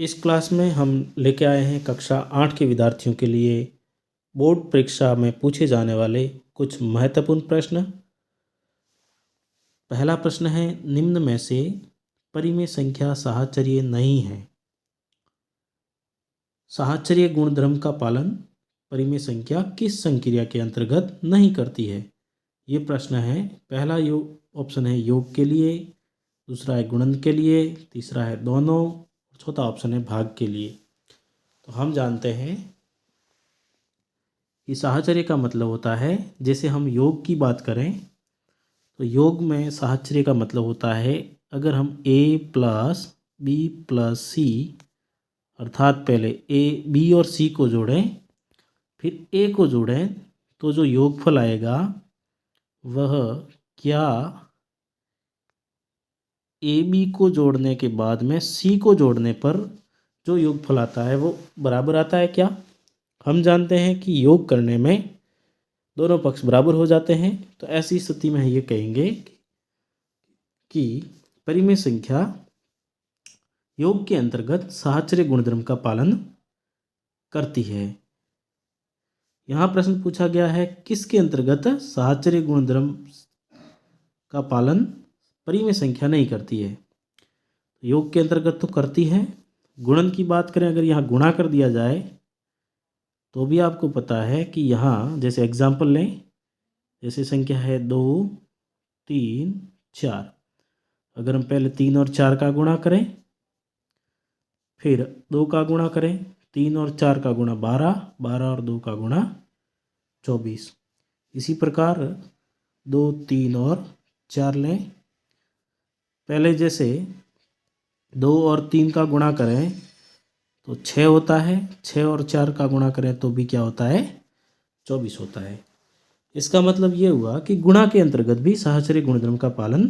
इस क्लास में हम लेके आए हैं कक्षा 8 के विद्यार्थियों के लिए बोर्ड परीक्षा में पूछे जाने वाले कुछ महत्वपूर्ण प्रश्न। पहला प्रश्न है, निम्न में से परिमेय संख्या साहचर्य नहीं है। साहचर्य गुणधर्म का पालन परिमेय संख्या किस संक्रिया के अंतर्गत नहीं करती है? ये प्रश्न है। पहला ऑप्शन है योग के लिए, दूसरा है गुणन के लिए, तीसरा है दोनों, चौथा ऑप्शन है भाग के लिए। तो हम जानते हैं कि साहचर्य का मतलब होता है, जैसे हम योग की बात करें तो योग में साहचर्य का मतलब होता है अगर हम a प्लस बी प्लस सी अर्थात पहले a b और c को जोड़ें फिर a को जोड़ें तो जो योगफल आएगा वह क्या ए बी को जोड़ने के बाद में सी को जोड़ने पर जो योगफल आता है वो बराबर आता है क्या? हम जानते हैं कि योग करने में दोनों पक्ष बराबर हो जाते हैं। तो ऐसी स्थिति में ये कहेंगे कि परिमेय संख्या योग के अंतर्गत साहचर्य गुणधर्म का पालन करती है। यहाँ प्रश्न पूछा गया है किसके अंतर्गत साहचर्य गुणधर्म का पालन परिमेय संख्या नहीं करती है? योग के अंतर्गत तो करती है। गुणन की बात करें, अगर यहाँ गुणा कर दिया जाए तो भी आपको पता है कि यहाँ जैसे एग्जाम्पल लें, जैसे संख्या है 2 3 4, अगर हम पहले 3 और 4 का गुणा करें फिर 2 का गुणा करें, 3 और 4 का गुणा 12, 12 और 2 का गुणा 24। इसी प्रकार 2 3 और 4 लें, पहले जैसे 2 और 3 का गुणा करें तो 6 होता है, 6 और 4 का गुणा करें तो भी क्या होता है? 24 होता है। इसका मतलब ये हुआ कि गुणा के अंतर्गत भी साहचर्य गुणधर्म का पालन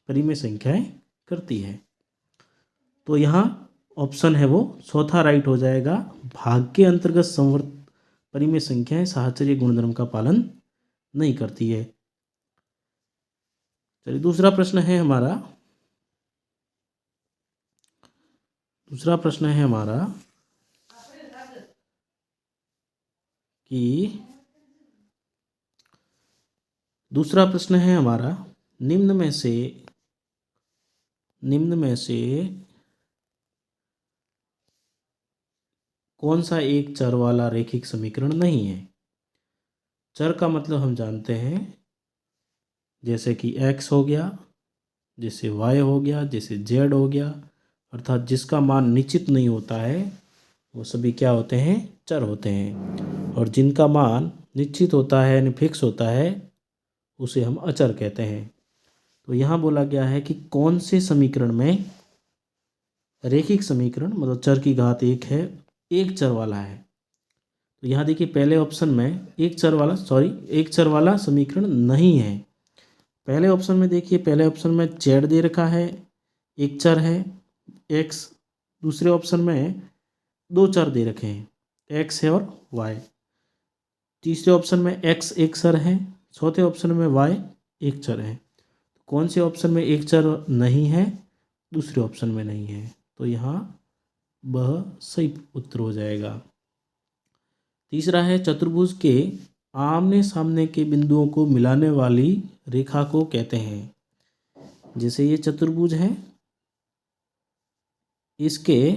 परिमेय संख्याएं करती है। तो यहाँ ऑप्शन है वो चौथा राइट हो जाएगा। भाग के अंतर्गत संवर्त परिमेय संख्याएं साहचर्य गुणधर्म का पालन नहीं करती है। चलिए दूसरा प्रश्न है हमारा निम्न में से कौन सा एक चर वाला रैखिक समीकरण नहीं है? चर का मतलब हम जानते हैं, जैसे कि x हो गया, जैसे y हो गया, जैसे z हो गया, अर्थात जिसका मान निश्चित नहीं होता है वो सभी क्या होते हैं? चर होते हैं। और जिनका मान निश्चित होता है यानी फिक्स होता है उसे हम अचर कहते हैं। तो यहाँ बोला गया है कि कौन से समीकरण में रैखिक समीकरण मतलब चर की घात 1 है, एक चर वाला है। तो यहाँ देखिए पहले ऑप्शन में एक चर वाला समीकरण नहीं है। पहले ऑप्शन में देखिए, पहले ऑप्शन में z दे रखा है, एक चर है x। दूसरे ऑप्शन में दो चर दे रखे हैं, x है और y। तीसरे ऑप्शन में x एक चर है, चौथे ऑप्शन में y एक चर है। कौन से ऑप्शन में एक चर नहीं है? दूसरे ऑप्शन में नहीं है। तो यहाँ वह सही उत्तर हो जाएगा। तीसरा है चतुर्भुज के आमने सामने के बिंदुओं को मिलाने वाली रेखा को कहते हैं। जैसे ये चतुर्भुज है, इसके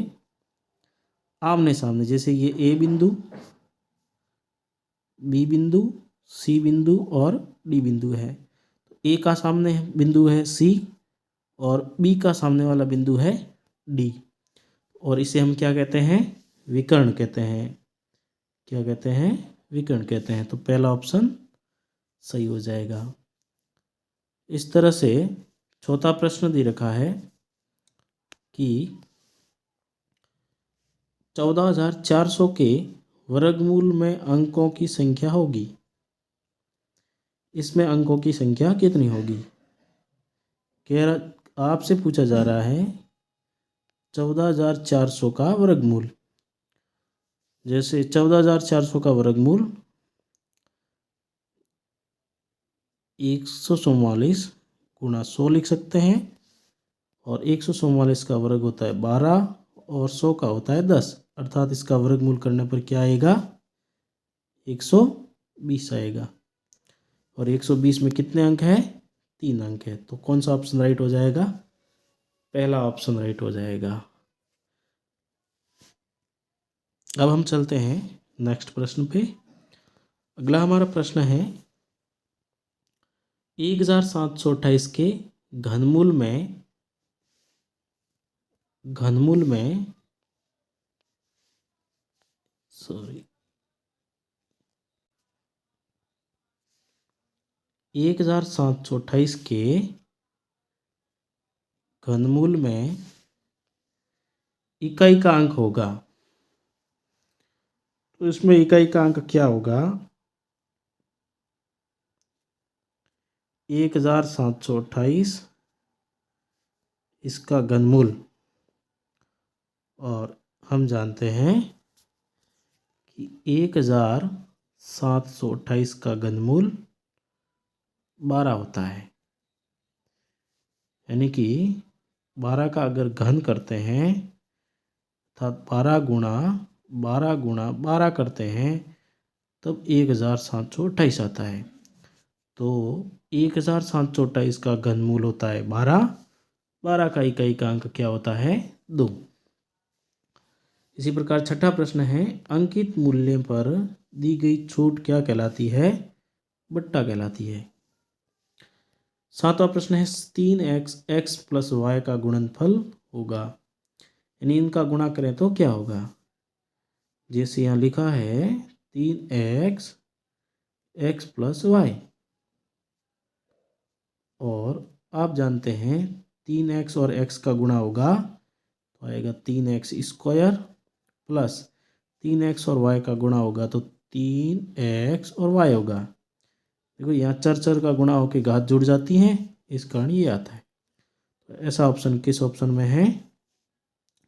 आमने सामने जैसे ये ए बिंदु, बी बिंदु, सी बिंदु और डी बिंदु है। ए का सामने बिंदु है सी और बी का सामने वाला बिंदु है डी, और इसे हम क्या कहते हैं? विकर्ण कहते हैं। क्या कहते हैं? विकर्ण कहते हैं। तो पहला ऑप्शन सही हो जाएगा। इस तरह से चौथा प्रश्न दे रखा है कि 14,400 के वर्गमूल में अंकों की संख्या होगी। इसमें अंकों की संख्या कितनी होगी? आपसे पूछा जा रहा है 14,400 का वर्गमूल। जैसे 14,400 का वर्गमूल 144 गुणा 100 लिख सकते हैं, और 144 का वर्ग होता है 12 और 100 का होता है 10, अर्थात इसका वर्गमूल करने पर क्या आएगा, 120 आएगा। और 120 में कितने अंक है, 3 अंक है। तो कौन सा ऑप्शन राइट हो जाएगा, पहला ऑप्शन राइट हो जाएगा। अब हम चलते हैं नेक्स्ट प्रश्न पे। अगला हमारा प्रश्न है 1728 के घनमूल में सॉरी 1728 के घनमूल में इकाई का अंक होगा। तो इसमें इकाई का अंक क्या होगा, 1728 इसका घनमूल, और हम जानते हैं कि 1728 का घनमूल 12 होता है। यानी कि 12 का अगर घन करते हैं अर्थात 12 गुणा 12 करते हैं तब 1728 आता है। तो 1728 का घनमूल होता है 12, 12 का इकाई का अंक क्या होता है, 2। इसी प्रकार छठा प्रश्न है अंकित मूल्य पर दी गई छूट क्या कहलाती है, बट्टा कहलाती है। सातवां प्रश्न है 3x x प्लस y का गुणनफल होगा, यानी इनका गुणा करें तो क्या होगा। जैसे यहाँ लिखा है 3x x प्लस वाई, और आप जानते हैं 3x और x का गुणा होगा तो आएगा 3x स्क्वायर, प्लस 3x और y का गुणा होगा तो 3x और y होगा। देखो यहाँ चर का गुणा होकर घात जुड़ जाती हैं, इस कारण ये आता है। तो ऐसा ऑप्शन किस ऑप्शन में है,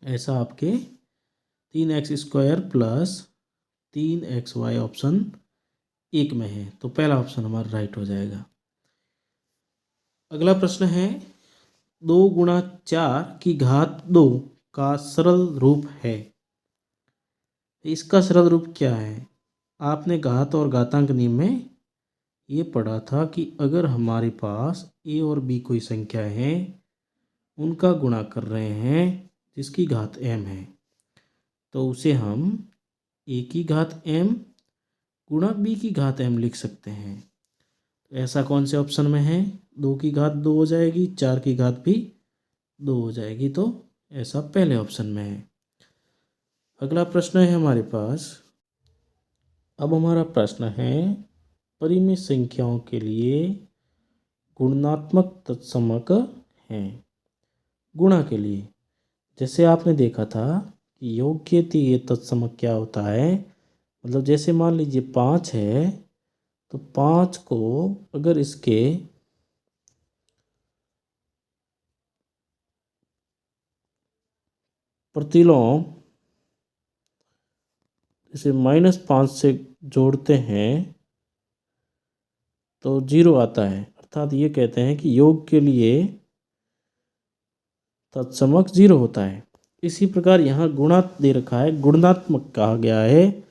ऐसा आपके 3x square plus 3xy option 1 में है। तो पहला ऑप्शन हमारा राइट हो जाएगा। अगला प्रश्न है 2 गुणा 4 की घात 2 का सरल रूप है। इसका सरल रूप क्या है, आपने घात और घातांक नियम में ये पढ़ा था कि अगर हमारे पास a और b कोई संख्या है उनका गुणा कर रहे हैं जिसकी घात m है, तो उसे हम a की घात m गुणा b की घात m लिख सकते हैं। तो ऐसा कौन से ऑप्शन में है, 2 की घात 2 हो जाएगी, 4 की घात भी 2 हो जाएगी, तो ऐसा पहले ऑप्शन में है। अगला प्रश्न है हमारे पास, अब हमारा प्रश्न है परिमेय संख्याओं के लिए गुणात्मक तत्समक हैं। गुणा के लिए जैसे आपने देखा था कि योग के लिए तत्समक क्या होता है, मतलब जैसे मान लीजिए 5 है तो 5 को अगर इसके प्रतिलोम जैसे -5 से जोड़ते हैं तो 0 आता है, अर्थात ये कहते हैं कि योग के लिए तत्समक 0 होता है। इसी प्रकार यहाँ गुणा दे रखा है, गुणात्मक कहा गया है।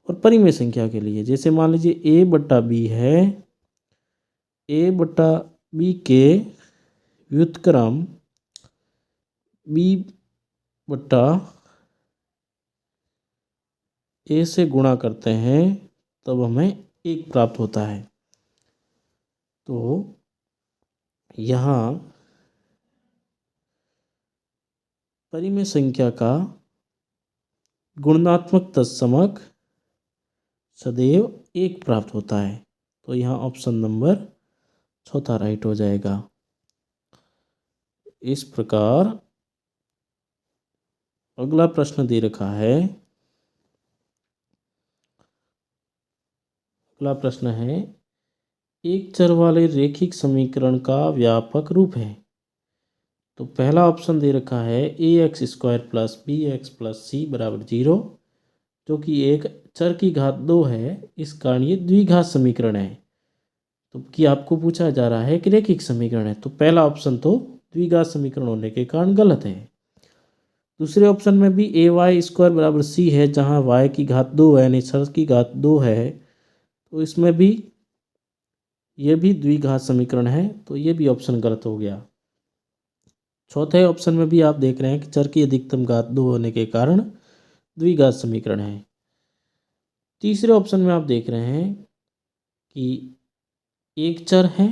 और परिमेय संख्या के लिए जैसे मान लीजिए a बट्टा b है, a बट्टा b के व्युत्क्रम b बट्टा a से गुणा करते हैं तब हमें 1 प्राप्त होता है। तो यहाँ परिमेय संख्या का गुणात्मक तत्समक सदैव 1 प्राप्त होता है। तो यहाँ ऑप्शन नंबर चौथा राइट हो जाएगा। इस प्रकार अगला प्रश्न दे रखा है, अगला प्रश्न है एक चर वाले रैखिक समीकरण का व्यापक रूप है। तो पहला ऑप्शन दे रखा है ax square plus b x plus c बराबर 0, जो कि एक चर की घात 2 है, इस कारण ये द्विघात समीकरण है। तो कि आपको पूछा जा रहा है कि रैखिक समीकरण है, तो पहला ऑप्शन तो द्विघात समीकरण होने के कारण गलत है। दूसरे ऑप्शन में भी ए वाई स्क्वायर बराबर सी है, जहाँ वाई की घात 2 है यानी क्षर की घात 2 है, तो इसमें भी ये भी द्विघात समीकरण है, तो ये भी ऑप्शन गलत हो गया। चौथे ऑप्शन में भी आप देख रहे हैं कि चर की अधिकतम घात 2 होने के कारण द्विघात समीकरण है। तीसरे ऑप्शन में आप देख रहे हैं कि एक चर है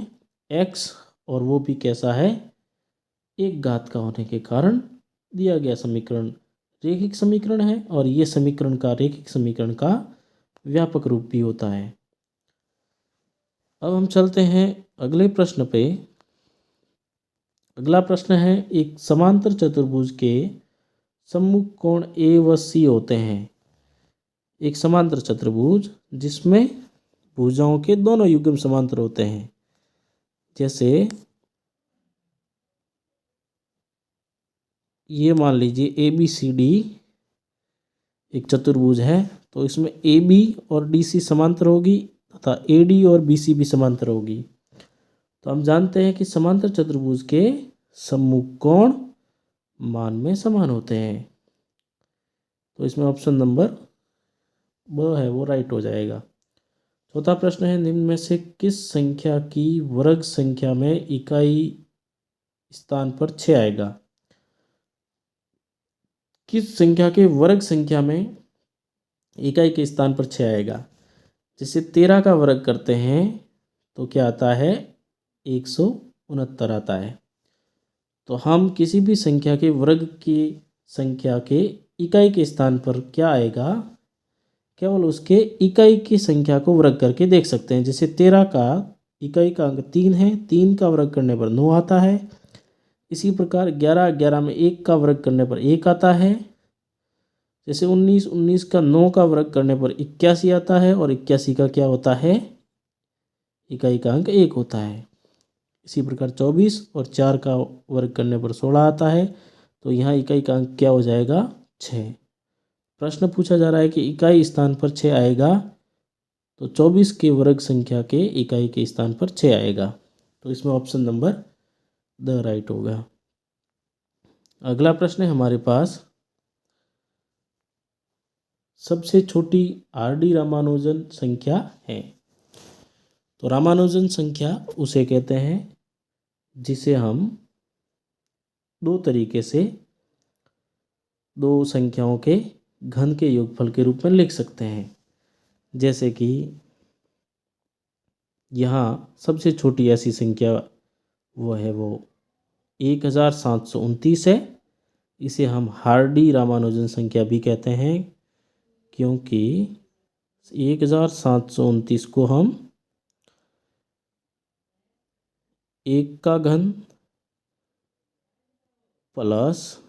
x और वो भी कैसा है, एक घात का होने के कारण दिया गया समीकरण रेखिक समीकरण है, और ये समीकरण का रेखिक समीकरण का व्यापक रूप भी होता है। अब हम चलते हैं अगले प्रश्न पे। अगला प्रश्न है, एक समांतर चतुर्भुज के सम्मुख कोण ए व सी होते हैं। एक समांतर चतुर्भुज जिसमें भुजाओं के दोनों युग्म समांतर होते हैं, जैसे ये मान लीजिए ए बी सी डी एक चतुर्भुज है, तो इसमें ए बी और डी सी समांतर होगी तथा ए डी और बी सी भी समांतर होगी। तो हम जानते हैं कि समांतर चतुर्भुज के सम्मुख कोण मान में समान होते हैं, तो इसमें ऑप्शन नंबर ब है वो राइट हो जाएगा। चौथा प्रश्न है, निम्न में से किस संख्या की वर्ग संख्या में इकाई स्थान पर 6 आएगा। किस संख्या के वर्ग संख्या में इकाई के स्थान पर 6 आएगा। जैसे 13 का वर्ग करते हैं तो क्या आता है, 169 आता है। तो हम किसी भी संख्या के वर्ग की संख्या के इकाई के स्थान पर क्या आएगा, केवल उसके इकाई की संख्या को वर्ग करके देख सकते हैं। जैसे 13 का इकाई का अंक 3 है, 3 का वर्ग करने पर 9 आता है। इसी प्रकार 11 में 1 का वर्ग करने पर 1 आता है। जैसे 19 का 9 का वर्ग करने पर 81 आता है, और 81 का क्या होता है, इकाई का अंक 1 होता है। इसी प्रकार 24 और 4 का वर्ग करने पर 16 आता है, तो यहाँ इकाई का अंक क्या हो जाएगा, 6। प्रश्न पूछा जा रहा है कि इकाई स्थान पर 6 आएगा, तो 24 के वर्ग संख्या के इकाई के स्थान पर 6 आएगा, तो इसमें ऑप्शन नंबर द राइट होगा। अगला प्रश्न है हमारे पास, सबसे छोटी आर डी रामानुजन संख्या है। तो रामानुजन संख्या उसे कहते हैं जिसे हम दो तरीके से दो संख्याओं के घन के योगफल के रूप में लिख सकते हैं। जैसे कि यहाँ सबसे छोटी ऐसी संख्या वो 1729 है। इसे हम हार्डी रामानुजन संख्या भी कहते हैं, क्योंकि 1729 को हम 1 का घन प्लस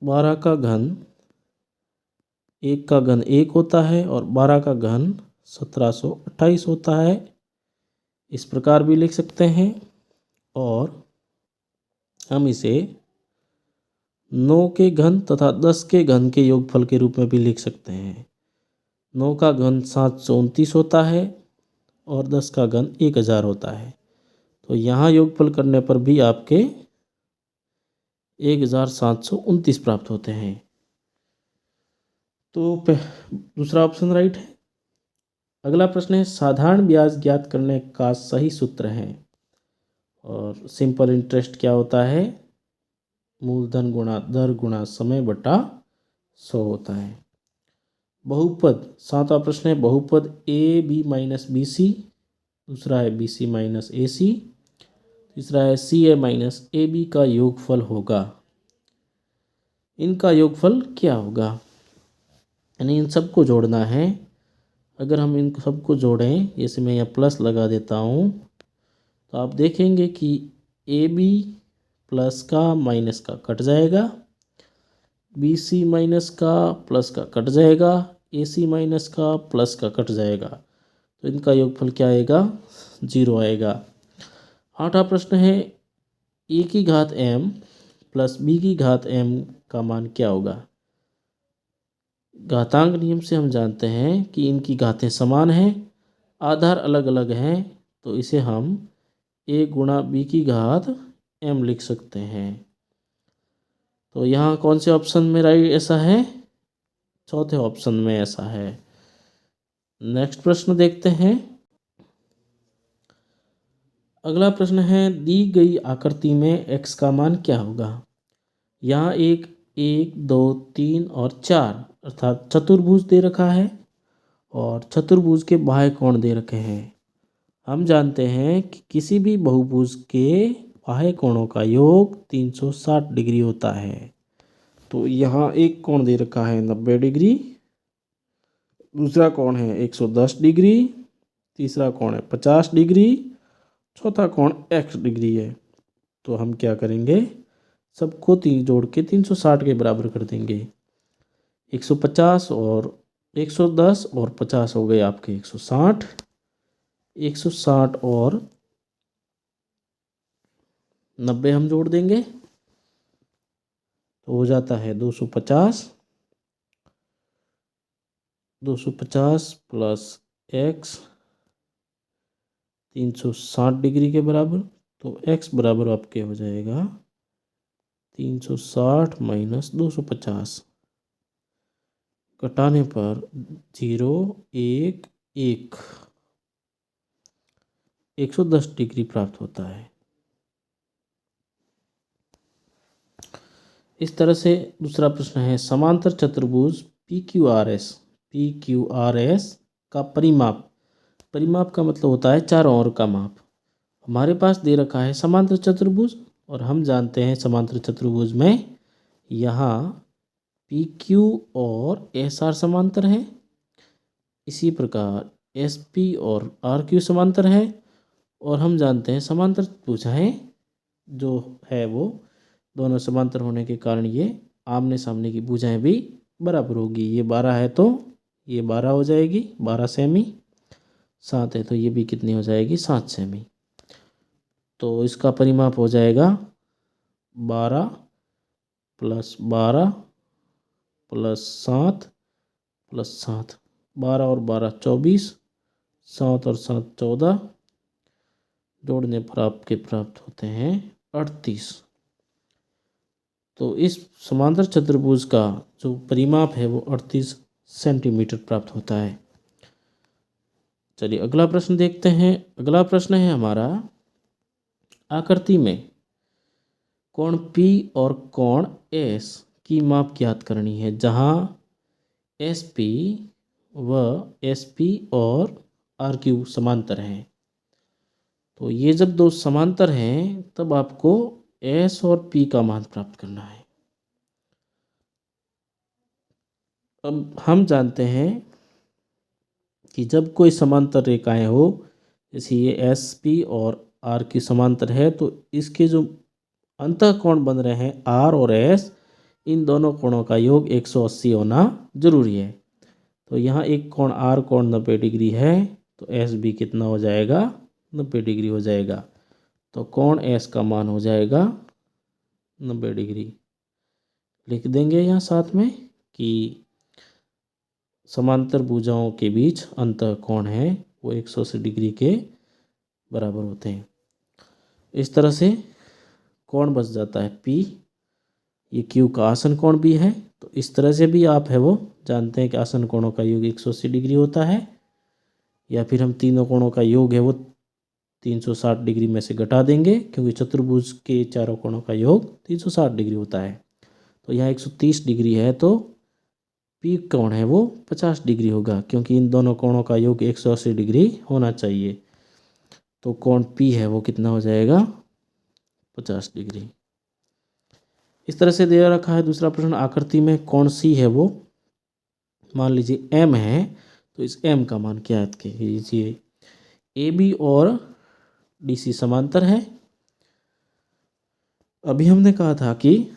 12 का घन, 1 का घन 1 होता है और 12 का घन 1728 होता है, इस प्रकार भी लिख सकते हैं। और हम इसे 9 के घन तथा 10 के घन के योगफल के रूप में भी लिख सकते हैं। 9 का घन 729 होता है और 10 का घन 1000 होता है, तो यहाँ योगफल करने पर भी आपके 1729 प्राप्त होते हैं। तो दूसरा ऑप्शन राइट है। अगला प्रश्न है, साधारण ब्याज ज्ञात करने का सही सूत्र है। और सिंपल इंटरेस्ट क्या होता है, मूलधन गुणा दर गुणा समय बटा 100 होता है। बहुपद, सातवां प्रश्न है, बहुपद a b minus b c, दूसरा है बी सी माइनस ए सी, तीसरा है सी ए माइनस ए बी का योगफल होगा। इनका योगफल क्या होगा, यानी इन सबको जोड़ना है। अगर हम इन सबको जोड़ें, जैसे मैं यहाँ प्लस लगा देता हूँ, तो आप देखेंगे कि ए बी प्लस का माइनस का कट जाएगा, बी सी माइनस का प्लस का कट जाएगा, ए सी माइनस का प्लस का कट जाएगा, तो इनका योगफल क्या आएगा, 0 आएगा। आठवां प्रश्न है, ए की घात m प्लस बी की घात m का मान क्या होगा। घातांक नियम से हम जानते हैं कि इनकी घातें समान हैं, आधार अलग अलग हैं, तो इसे हम a गुणा बी की घात m लिख सकते हैं। तो यहाँ कौन से ऑप्शन में राइट ऐसा है? चौथे ऑप्शन में ऐसा है। नेक्स्ट प्रश्न देखते हैं। अगला प्रश्न है, दी गई आकृति में x का मान क्या होगा? यहाँ एक 1 2 3 और 4 अर्थात चतुर्भुज दे रखा है और चतुर्भुज के बाह्य कोण दे रखे हैं। हम जानते हैं कि किसी भी बहुभुज के बाह्य कोणों का योग 360 डिग्री होता है। तो यहाँ एक कोण दे रखा है 90 डिग्री, दूसरा कोण है 110 डिग्री, तीसरा कोण है 50 डिग्री, चौथा कोण x डिग्री है। तो हम क्या करेंगे, सबको जोड़ के 360 के बराबर कर देंगे। 150 और 110 और 50 हो गए आपके 160, 160 और 90 हम जोड़ देंगे तो हो जाता है 250, 250 प्लस x 360 डिग्री के बराबर। तो x बराबर आपके हो जाएगा 360 माइनस 250, घटाने पर 0 1 1 110 डिग्री प्राप्त होता है। इस तरह से दूसरा प्रश्न है, समांतर चतुर्भुज PQRS का परिमाप, परिमाप का मतलब होता है चारों ओर का माप। हमारे पास दे रखा है समांतर चतुर्भुज और हम जानते हैं समांतर चतुर्भुज में यहाँ PQ और SR समांतर है, इसी प्रकार SP और RQ समांतर है और हम जानते हैं समांतर भुजाएं जो है वो दोनों समांतर होने के कारण ये आमने सामने की भुजाएं भी बराबर होगी। ये 12 है तो ये 12 हो जाएगी 12 सेमी, 7 है तो ये भी कितनी हो जाएगी 7 सेमी। तो इसका परिमाप हो जाएगा 12 प्लस 12 प्लस 7 प्लस 7, 12 और 12 24, 7 और 7 14, जोड़ने पर आपके प्राप्त होते हैं 38। तो इस समांतर चतुर्भुज का जो परिमाप है वो 38 सेंटीमीटर प्राप्त होता है। चलिए अगला प्रश्न देखते हैं। अगला प्रश्न है हमारा, आकृति में कोण P और कोण S की माप ज्ञात करनी है, जहाँ SP व SP और RQ समांतर हैं। तो ये जब दो समांतर हैं तब आपको S और P का मान प्राप्त करना है। अब हम जानते हैं कि जब कोई समांतर रेखाएं हो, जैसे ये SP और R की समांतर है, तो इसके जो अंतःकोण बन रहे हैं R और S, इन दोनों कोणों का योग 180 होना जरूरी है। तो यहाँ एक कोण R कोण 90 डिग्री है तो S भी कितना हो जाएगा 90 डिग्री हो जाएगा। तो कोण S का मान हो जाएगा 90 डिग्री। लिख देंगे यहाँ साथ में कि समांतर भुजाओं के बीच अंतःकोण है वो 180 डिग्री के बराबर होते हैं। इस तरह से कोण बच जाता है P, ये Q का आसन कोण भी है। तो इस तरह से भी आप है वो जानते हैं कि आसन कोणों का योग 180 डिग्री होता है, या फिर हम तीनों कोणों का योग है वो 360 डिग्री में से घटा देंगे, क्योंकि चतुर्भुज के चारों कोणों का योग 360 डिग्री होता है। तो यहाँ 130 डिग्री है तो P कोण है वो 50 डिग्री होगा, क्योंकि इन दोनों कोणों का योग 180 डिग्री होना चाहिए। तो कोण P है वो कितना हो जाएगा 50 डिग्री। इस तरह से दे रखा है दूसरा प्रश्न, आकृति में कोण C है वो मान लीजिए M है, तो इस M का मान क्या कीजिए। AB और DC समांतर है। अभी हमने कहा था कि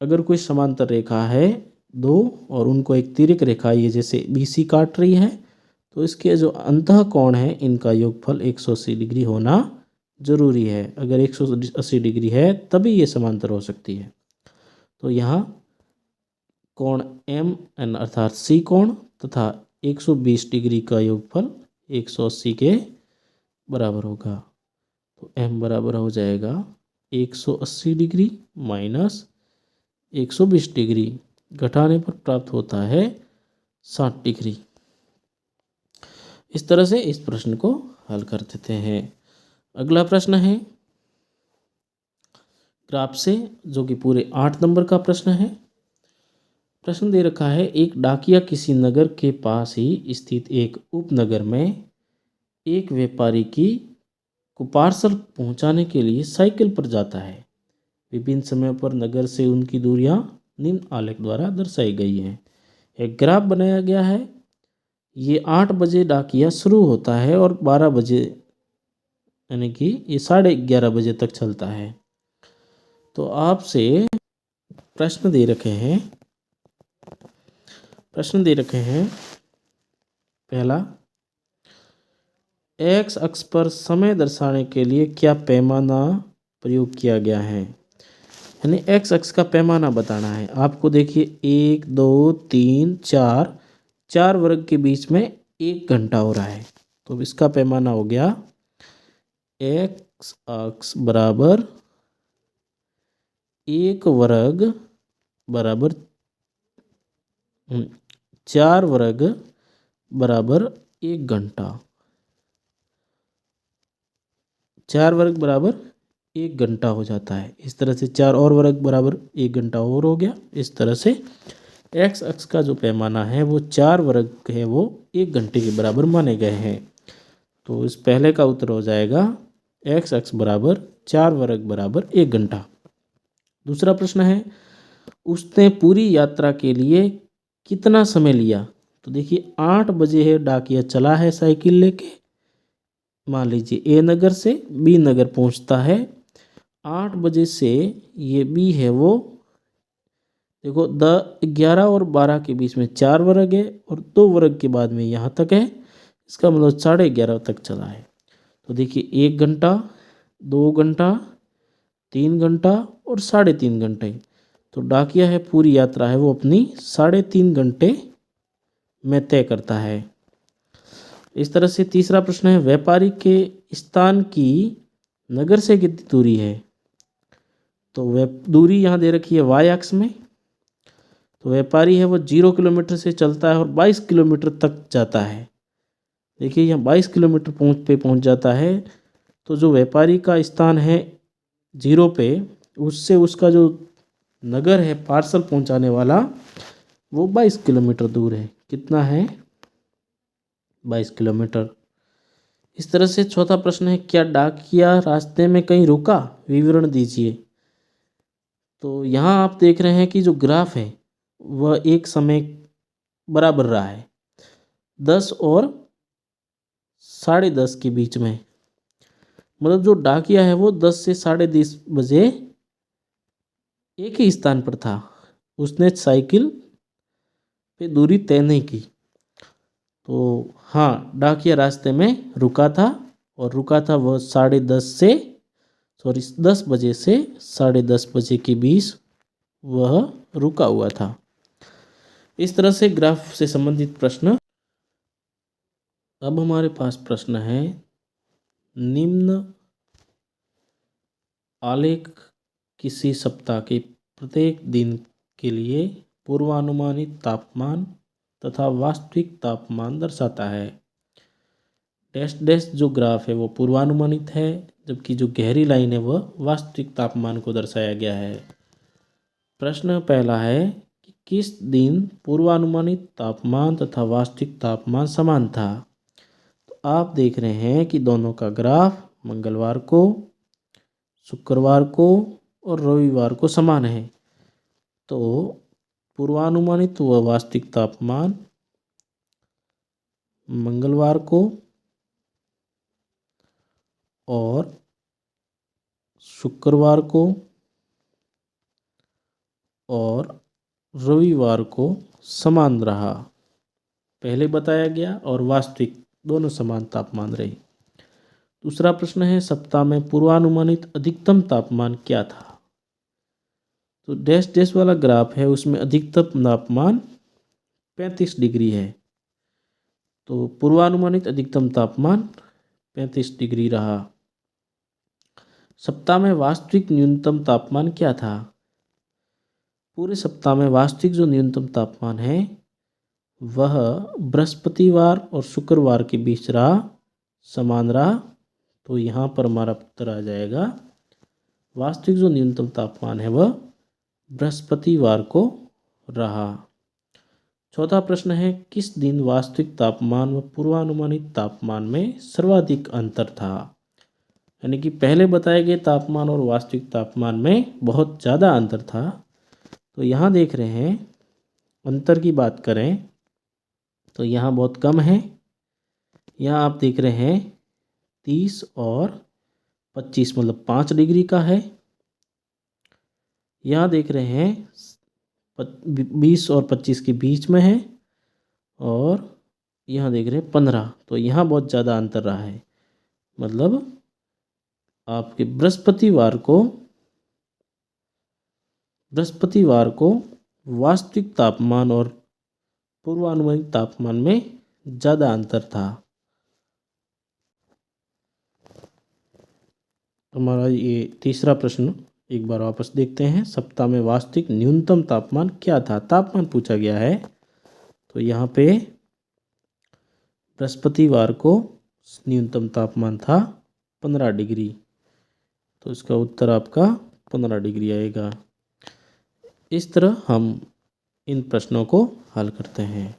अगर कोई समांतर रेखा है दो और उनको एक तिर्यक रेखा ये जैसे BC काट रही है, तो इसके जो अंतःकोण है इनका योगफल 180 डिग्री होना जरूरी है। अगर 180 डिग्री है तभी ये समांतर हो सकती है। तो यहाँ कोण MN अर्थात C कोण तथा 120 डिग्री का योगफल 180 के बराबर होगा। तो M बराबर हो जाएगा 180 डिग्री माइनस 120 डिग्री घटाने पर प्राप्त होता है 60 डिग्री। इस तरह से इस प्रश्न को हल कर देते हैं। अगला प्रश्न है ग्राफ से, जो कि पूरे 8 नंबर का प्रश्न है। प्रश्न दे रखा है, एक डाकिया किसी नगर के पास ही स्थित एक उपनगर में एक व्यापारी को पार्सल पहुंचाने के लिए साइकिल पर जाता है। विभिन्न समय पर नगर से उनकी दूरियां निम्न आलेख द्वारा दर्शाई गई हैं। एक ग्राफ बनाया गया है। ये 8 बजे डाकिया शुरू होता है और 12 बजे यानी कि ये 11:30 बजे तक चलता है। तो आपसे प्रश्न दे रखे हैं पहला, एक्स अक्ष पर समय दर्शाने के लिए क्या पैमाना प्रयोग किया गया है। यानी एक्स अक्ष का पैमाना बताना है आपको। देखिए 1 2 3 4 वर्ग के बीच में 1 घंटा हो रहा है, तो इसका पैमाना हो गया एक्स अक्ष बराबर 1 वर्ग बराबर 4 वर्ग बराबर 1 घंटा। 4 वर्ग बराबर 1 घंटा हो जाता है। इस तरह से 4 और वर्ग बराबर 1 घंटा और हो गया। इस तरह से एक्स अक्ष का जो पैमाना है वो 4 वर्ग है, वो 1 घंटे के बराबर माने गए हैं। तो इस पहले का उत्तर हो जाएगा एक्स अक्ष बराबर 4 वर्ग बराबर 1 घंटा। दूसरा प्रश्न है, उसने पूरी यात्रा के लिए कितना समय लिया। तो देखिए 8 बजे है डाकिया चला है साइकिल लेके, मान लीजिए ए नगर से बी नगर पहुंचता है। 8 बजे से ये बी है वो देखो 11 और 12 के बीच में 4 वर्ग है और 2 वर्ग के बाद में यहाँ तक है। इसका मतलब 11:30 तक चला है। तो देखिए 1 घंटा, 2 घंटा, 3 घंटा और 3.5 घंटे। तो डाकिया है पूरी यात्रा है वो अपनी 3.5 घंटे में तय करता है। इस तरह से तीसरा प्रश्न है, व्यापारी के स्थान की नगर से कितनी दूरी है। तो दूरी यहाँ दे रखी है वाई अक्ष में। तो व्यापारी है वो 0 किलोमीटर से चलता है और 22 किलोमीटर तक जाता है। देखिए यहाँ 22 किलोमीटर पहुँच जाता है। तो जो व्यापारी का स्थान है 0 पे, उससे उसका जो नगर है पार्सल पहुँचाने वाला, वो 22 किलोमीटर दूर है। कितना है? 22 किलोमीटर। इस तरह से चौथा प्रश्न है, क्या डाकिया रास्ते में कहीं रुका, विवरण दीजिए। तो यहाँ आप देख रहे हैं कि जो ग्राफ है वह एक समय बराबर रहा है 10 और 10:30 के बीच में। मतलब जो डाकिया है वो 10 से 10:30 बजे एक ही स्थान पर था, उसने साइकिल पे दूरी तय नहीं की। तो हाँ, डाकिया रास्ते में रुका था और रुका था वह 10 बजे से 10:30 बजे के बीच वह रुका हुआ था। इस तरह से ग्राफ से संबंधित प्रश्न। अब हमारे पास प्रश्न है, निम्न आलेख किसी सप्ताह के प्रत्येक दिन के लिए पूर्वानुमानित तापमान तथा वास्तविक तापमान दर्शाता है। डैश डैश जो ग्राफ है वो पूर्वानुमानित है, जबकि जो गहरी लाइन है वह वास्तविक तापमान को दर्शाया गया है। प्रश्न पहला है कि किस दिन पूर्वानुमानित तापमान तथा वास्तविक तापमान समान था। तो आप देख रहे हैं कि दोनों का ग्राफ मंगलवार को, शुक्रवार को और रविवार को समान है। तो पूर्वानुमानित व वास्तविक तापमान मंगलवार को और शुक्रवार को और रविवार को समान रहा, पहले बताया गया, और वास्तविक दोनों समान तापमान रहे। दूसरा प्रश्न है, सप्ताह में पूर्वानुमानित अधिकतम तापमान क्या था। तो डैश डैश वाला ग्राफ है उसमें अधिकतम तापमान 35 डिग्री है। तो पूर्वानुमानित अधिकतम तापमान 35 डिग्री रहा। सप्ताह में वास्तविक न्यूनतम तापमान क्या था? पूरे सप्ताह में वास्तविक जो न्यूनतम तापमान है वह बृहस्पतिवार और शुक्रवार के बीच रहा, समान रहा। तो यहाँ पर हमारा उत्तर आ जाएगा वास्तविक जो न्यूनतम तापमान है वह बृहस्पतिवार को रहा। चौथा प्रश्न है, किस दिन वास्तविक तापमान व पूर्वानुमानित तापमान में सर्वाधिक अंतर था? यानी कि पहले बताए गए तापमान और वास्तविक तापमान में बहुत ज़्यादा अंतर था। तो यहाँ देख रहे हैं, अंतर की बात करें तो यहाँ बहुत कम है। यहाँ आप देख रहे हैं 30 और 25 मतलब 5 डिग्री का है। यहाँ देख रहे हैं 20 और 25 के बीच में है, और यहाँ देख रहे हैं 15। तो यहाँ बहुत ज़्यादा अंतर रहा है। मतलब आपके बृहस्पतिवार को वास्तविक तापमान और पूर्वानुमानित तापमान में ज़्यादा अंतर था। हमारा ये तीसरा प्रश्न एक बार वापस देखते हैं। सप्ताह में वास्तविक न्यूनतम तापमान क्या था? तापमान पूछा गया है। तो यहाँ पे बृहस्पतिवार को न्यूनतम तापमान था 15 डिग्री। तो इसका उत्तर आपका 15 डिग्री आएगा। इस तरह हम इन प्रश्नों को हल करते हैं।